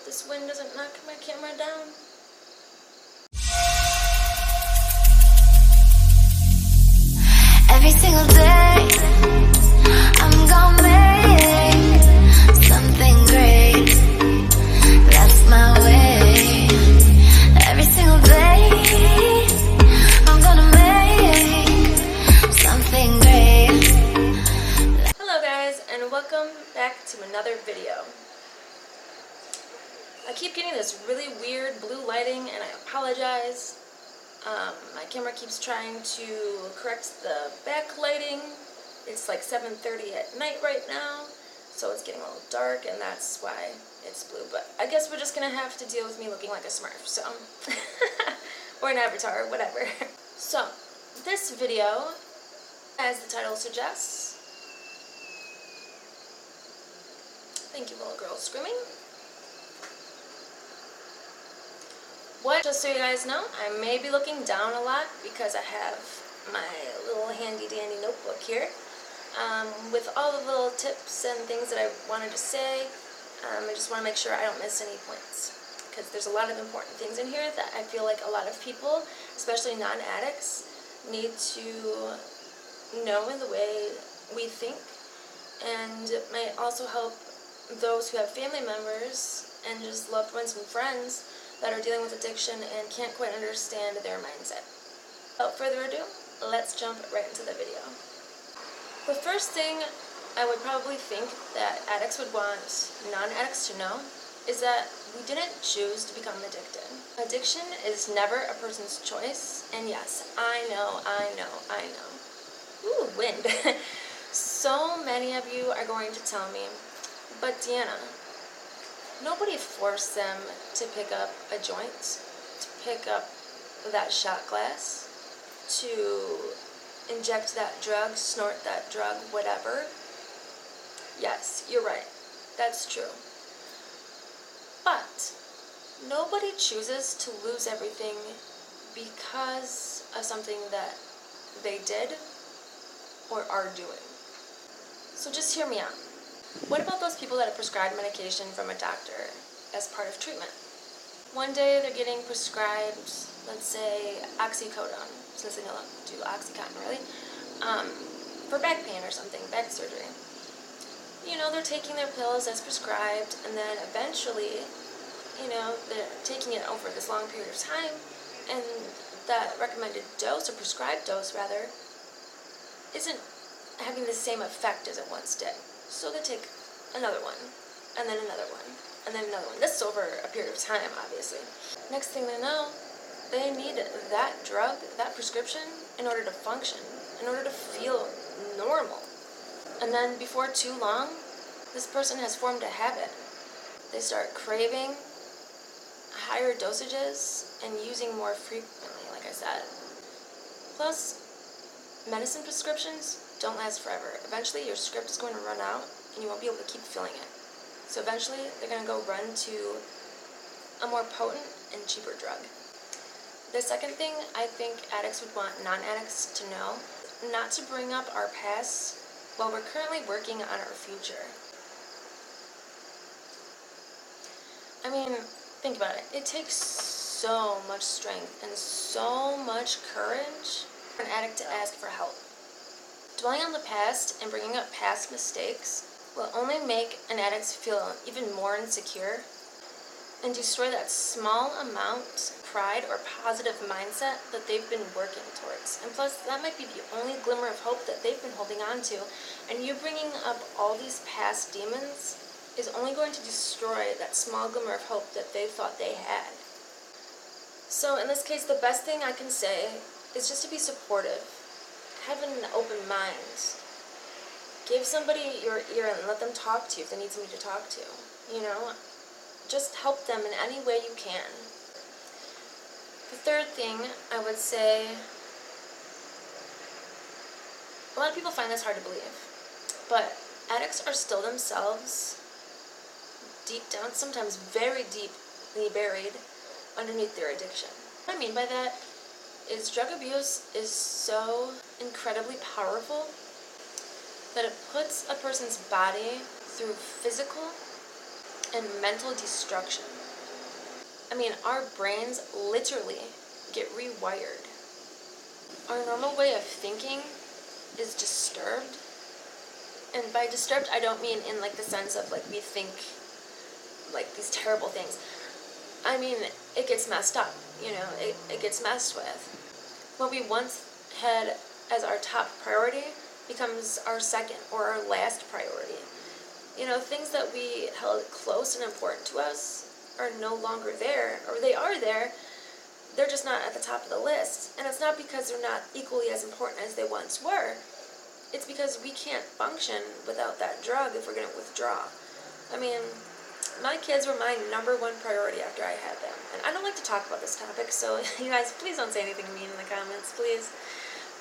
this wind doesn't knock my camera down. Every single day, I'm gonna make something great. That's my way. Every single day, I'm gonna make something great. Hello guys, and welcome back to another video. I keep getting this really weird blue lighting, and I apologize. My camera keeps trying to correct the backlighting. It's like 7:30 at night right now, so it's getting a little dark, and that's why it's blue. But I guess we're just gonna have to deal with me looking like a Smurf, so or an avatar, whatever. So this video, as the title suggests, thank you, little girl screaming. Just so you guys know, I may be looking down a lot because I have my little handy dandy notebook here with all the little tips and things that I wanted to say. I just want to make sure I don't miss any points, because there's a lot of important things in here that I feel like a lot of people, especially non-addicts, need to know in the way we think, and it may also help those who have family members and just loved ones and friends that are dealing with addiction and can't quite understand their mindset. Without further ado, let's jump right into the video. The first thing I would probably think that addicts would want non-addicts to know is that we didn't choose to become addicted. Addiction is never a person's choice, and yes, I know. Ooh, wind. So many of you are going to tell me, but Deanna, nobody forced them to pick up a joint, to pick up that shot glass, to inject that drug, snort that drug, whatever. Yes, you're right. That's true. But nobody chooses to lose everything because of something that they did or are doing. So just hear me out. What about those people that are prescribed medication from a doctor as part of treatment? One day they're getting prescribed, let's say, oxycodone, since they don't do Oxycontin really, for back pain or something, back surgery. You know, they're taking their pills as prescribed, and then eventually, you know, they're taking it over this long period of time, and that recommended dose, or prescribed dose rather, isn't having the same effect as it once did. So they take another one, and then another one, and then another one. This is over a period of time, obviously. Next thing they know, they need that drug, that prescription, in order to function, in order to feel normal. And then before too long, this person has formed a habit. They start craving higher dosages and using more frequently, like I said. Plus, medicine prescriptions don't last forever. Eventually your script is going to run out and you won't be able to keep filling it. So eventually they're going to go run to a more potent and cheaper drug. The second thing I think addicts would want non-addicts to know, not to bring up our past while we're currently working on our future. I mean, think about it. It takes so much strength and so much courage for an addict to ask for help. Dwelling on the past and bringing up past mistakes will only make an addict feel even more insecure and destroy that small amount of pride or positive mindset that they've been working towards. And plus, that might be the only glimmer of hope that they've been holding on to. And you bringing up all these past demons is only going to destroy that small glimmer of hope that they thought they had. So in this case, the best thing I can say is just to be supportive. Have an open mind. Give somebody your ear and let them talk to you if they need somebody to talk to. You know, just help them in any way you can. The third thing I would say, a lot of people find this hard to believe, but addicts are still themselves, deep down, sometimes very deeply buried underneath their addiction. What I mean by that is drug abuse is so incredibly powerful that it puts a person's body through physical and mental destruction. I mean, our brains literally get rewired. Our normal way of thinking is disturbed. And by disturbed, I don't mean in like the sense of like we think like these terrible things. I mean, it gets messed up, you know, it gets messed with. What we once had as our top priority becomes our second or our last priority. You know, things that we held close and important to us are no longer there, or they are there, they're just not at the top of the list. And it's not because they're not equally as important as they once were. It's because we can't function without that drug if we're going to withdraw. I mean, my kids were my #1 priority after I had them. And I don't like to talk about this topic, so you guys, please don't say anything mean in the comments, please.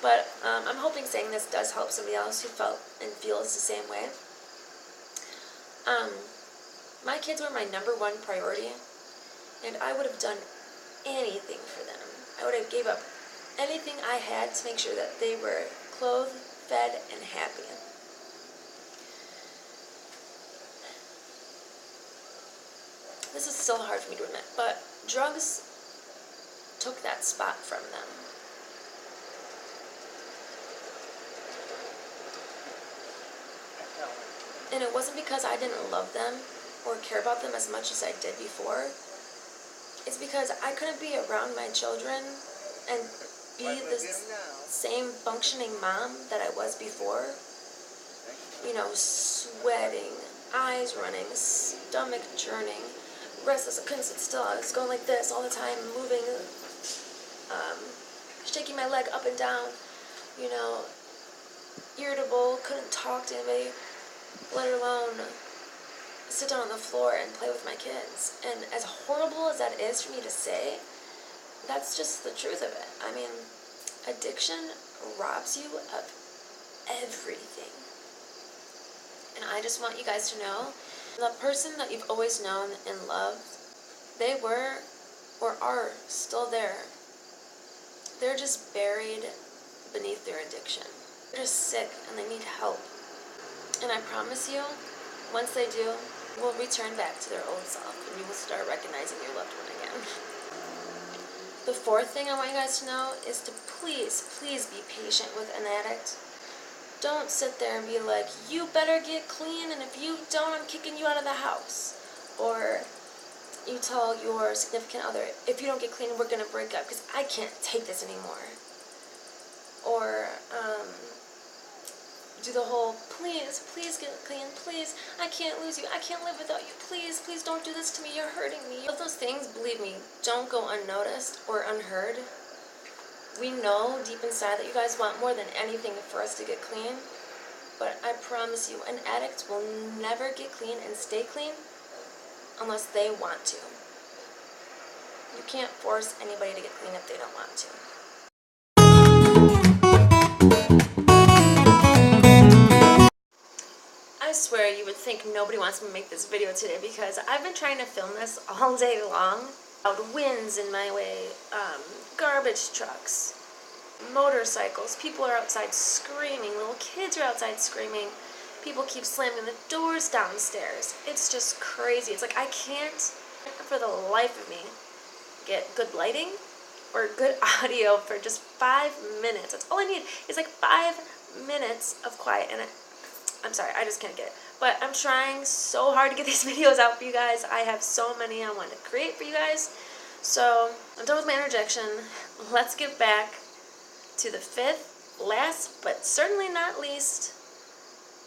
But I'm hoping saying this does help somebody else who felt and feels the same way. My kids were my #1 priority, and I would have done anything for them. I would have gave up anything I had to make sure that they were clothed, fed, and happy. This is still hard for me to admit, but drugs took that spot from them. And it wasn't because I didn't love them or care about them as much as I did before. It's because I couldn't be around my children and be the same functioning mom that I was before. You know, sweating, eyes running, stomach churning, restless. I couldn't sit still. I was going like this all the time, moving, shaking my leg up and down, you know, irritable, couldn't talk to anybody, let alone sit down on the floor and play with my kids. And as horrible as that is for me to say, that's just the truth of it. I mean, addiction robs you of everything. And I just want you guys to know, the person that you've always known and loved, they were or are still there. They're just buried beneath their addiction. They're just sick and they need help. And I promise you, once they do, will return back to their old self and you will start recognizing your loved one again. The fourth thing I want you guys to know is to please, please be patient with an addict. Don't sit there and be like, you better get clean, and if you don't, I'm kicking you out of the house. Or you tell your significant other, if you don't get clean, we're going to break up because I can't take this anymore. Or do the whole, please, please get clean, please, I can't lose you, I can't live without you, please, please don't do this to me, you're hurting me. All of those things, believe me, don't go unnoticed or unheard. We know deep inside that you guys want more than anything for us to get clean, but I promise you, an addict will never get clean and stay clean unless they want to. You can't force anybody to get clean if they don't want to. I swear you would think nobody wants me to make this video today because I've been trying to film this all day long. Loud winds in my way, garbage trucks, motorcycles, people are outside screaming, little kids are outside screaming, people keep slamming the doors downstairs. It's just crazy. It's like I can't, for the life of me, get good lighting or good audio for just 5 minutes. That's all I need. It's like 5 minutes of quiet, and I'm sorry, I just can't get it. But I'm trying so hard to get these videos out for you guys. I have so many I want to create for you guys. So I'm done with my interjection. Let's get back to the fifth, last, but certainly not least,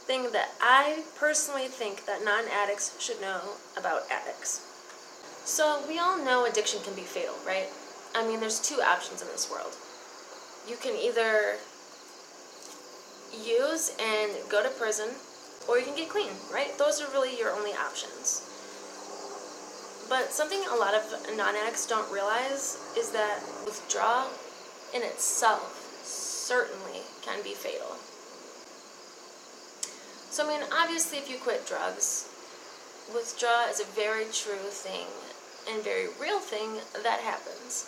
thing that I personally think that non-addicts should know about addicts. So we all know addiction can be fatal, right? I mean, there's two options in this world. You can either use and go to prison, or you can get clean, right? Those are really your only options. But something a lot of non-addicts don't realize is that withdrawal in itself certainly can be fatal. So, I mean, obviously if you quit drugs, withdrawal is a very true thing and very real thing that happens.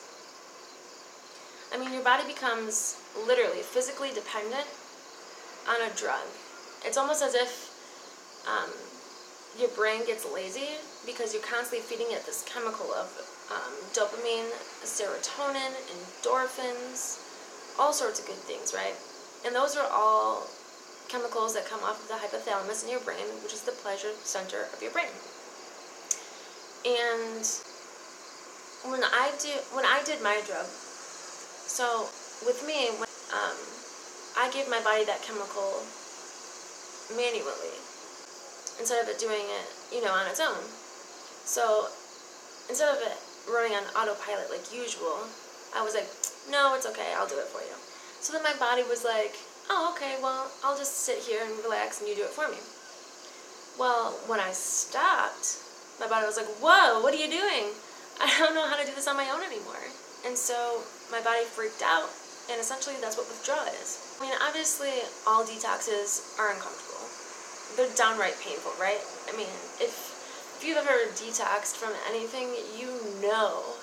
I mean, your body becomes literally physically dependent on a drug. It's almost as if your brain gets lazy because you're constantly feeding it this chemical of dopamine, serotonin, endorphins, all sorts of good things, right? And those are all chemicals that come off of the hypothalamus in your brain, which is the pleasure center of your brain. And when I did my drug, so with me, when, I gave my body that chemical manually instead of it doing it, on its own. So instead of it running on autopilot like usual, I was like, no, it's okay, I'll do it for you. So then my body was like, oh, okay, well, I'll just sit here and relax and you do it for me. Well, when I stopped, my body was like, whoa, what are you doing? I don't know how to do this on my own anymore. And so my body freaked out, and essentially that's what withdrawal is. I mean, obviously, all detoxes are uncomfortable. They're downright painful, right? I mean, if you've ever detoxed from anything, you know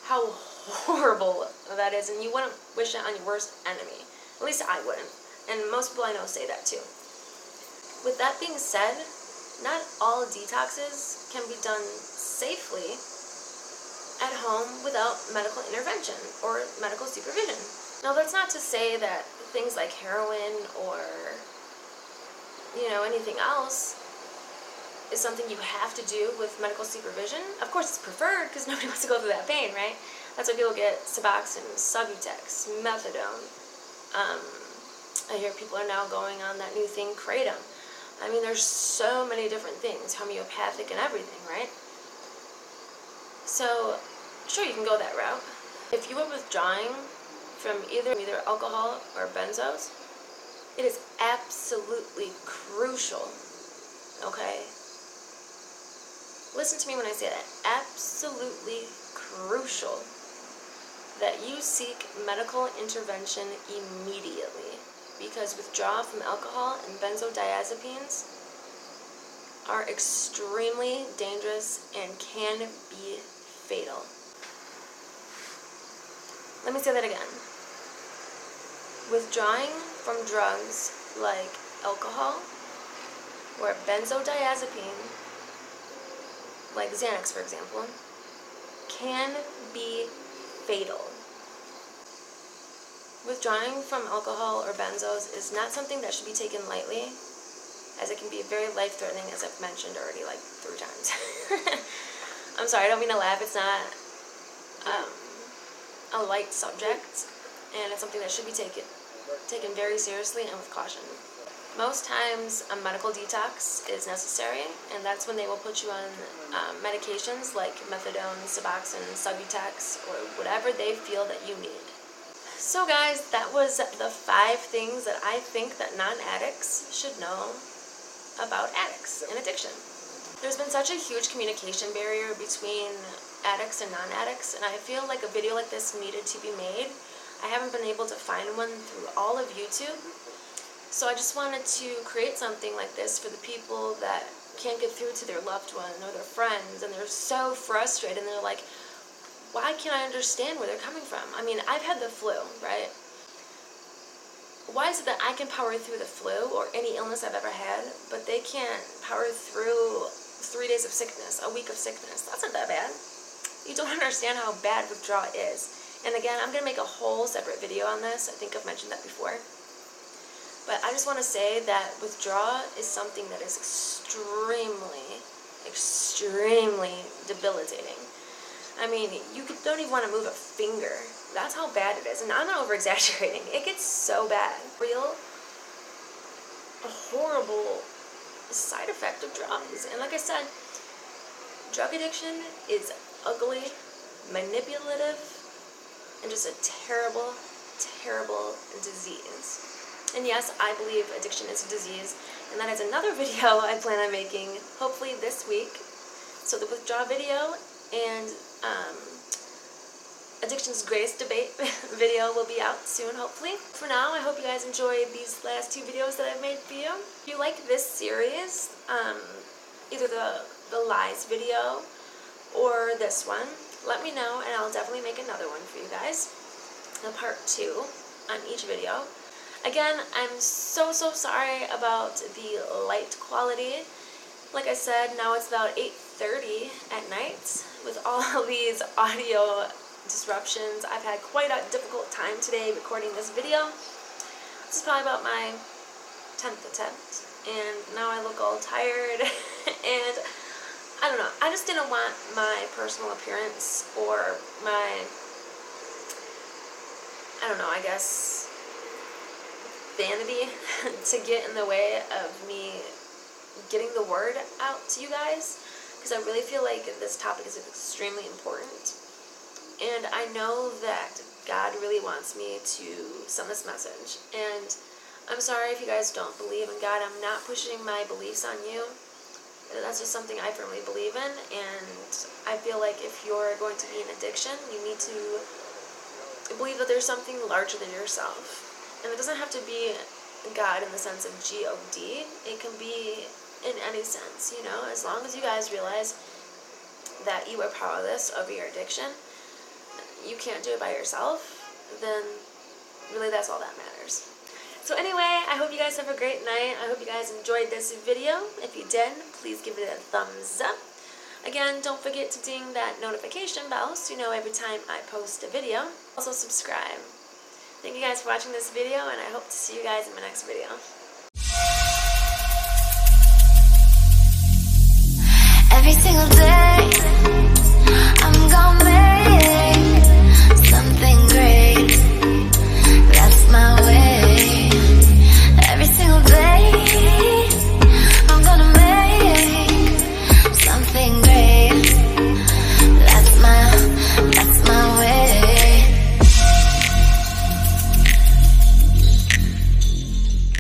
how horrible that is, and you wouldn't wish it on your worst enemy. At least I wouldn't. And most people I know say that too. With that being said, not all detoxes can be done safely at home without medical intervention or medical supervision. Now, that's not to say that things like heroin or, anything else is something you have to do with medical supervision. Of course, it's preferred because nobody wants to go through that pain, right? That's why people get Suboxone, Subutex, Methadone. I hear people are now going on that new thing, Kratom. I mean, there's so many different things, homeopathic and everything, right? So, sure, you can go that route. If you are withdrawing from either alcohol or benzos, it is absolutely crucial, okay? Listen to me when I say that. Absolutely crucial that you seek medical intervention immediately, because withdrawal from alcohol and benzodiazepines are extremely dangerous and can be fatal. Let me say that again. Withdrawing from drugs like alcohol or benzodiazepine, like Xanax for example, can be fatal. Withdrawing from alcohol or benzos is not something that should be taken lightly, as it can be very life-threatening, as I've mentioned already like 3 times. I'm sorry, I don't mean to laugh. It's not a light subject, and it's something that should be taken very seriously and with caution. Most times a medical detox is necessary, and that's when they will put you on medications like methadone, Suboxone, Subutex, or whatever they feel that you need. So guys, that was the 5 things that I think that non-addicts should know about addicts and addiction. There's been such a huge communication barrier between addicts and non-addicts, and I feel like a video like this needed to be made. I haven't been able to find one through all of YouTube, so I just wanted to create something like this for the people that can't get through to their loved one or their friends, and they're so frustrated, and they're like, why can't I understand where they're coming from? I mean, I've had the flu, right? Why is it that I can power through the flu or any illness I've ever had, but they can't power through 3 days of sickness, a week of sickness? That's not that bad. You don't understand how bad withdrawal is. And again, I'm going to make a whole separate video on this. I think I've mentioned that before. But I just want to say that withdrawal is something that is extremely, extremely debilitating. I mean, you don't even want to move a finger. That's how bad it is. And I'm not over-exaggerating. It gets so bad. A horrible side effect of drugs. And like I said, drug addiction is ugly, manipulative, and just a terrible, terrible disease. And yes, I believe addiction is a disease, and that is another video I plan on making, hopefully this week. So the withdrawal video and addiction's greatest debate video will be out soon, hopefully. For now, I hope you guys enjoyed these last 2 videos that I've made for you. If you like this series, either the lies video or this one, let me know, and I'll definitely make another one for you guys, a part 2 on each video. Again, I'm so sorry about the light quality, like I said, now it's about 8:30 at night. With all these audio disruptions, I've had quite a difficult time today recording this video. This is probably about my 10th attempt, and now I look all tired, and I don't know, I just didn't want my personal appearance or my, I don't know, I guess, vanity to get in the way of me getting the word out to you guys, because I really feel like this topic is extremely important, and I know that God really wants me to send this message. And I'm sorry if you guys don't believe in God. I'm not pushing my beliefs on you. That's just something I firmly believe in, and I feel like if you're going to be in addiction, you need to believe that there's something larger than yourself. And it doesn't have to be God in the sense of G-O-D. It can be in any sense, you know, as long as you guys realize that you are powerless over your addiction, you can't do it by yourself, then really that's all that matters. So anyway, I hope you guys have a great night. I hope you guys enjoyed this video. If you did, please give it a thumbs up. Again, don't forget to ding that notification bell so you know every time I post a video. Also subscribe. Thank you guys for watching this video, and I hope to see you guys in my next video. Every single day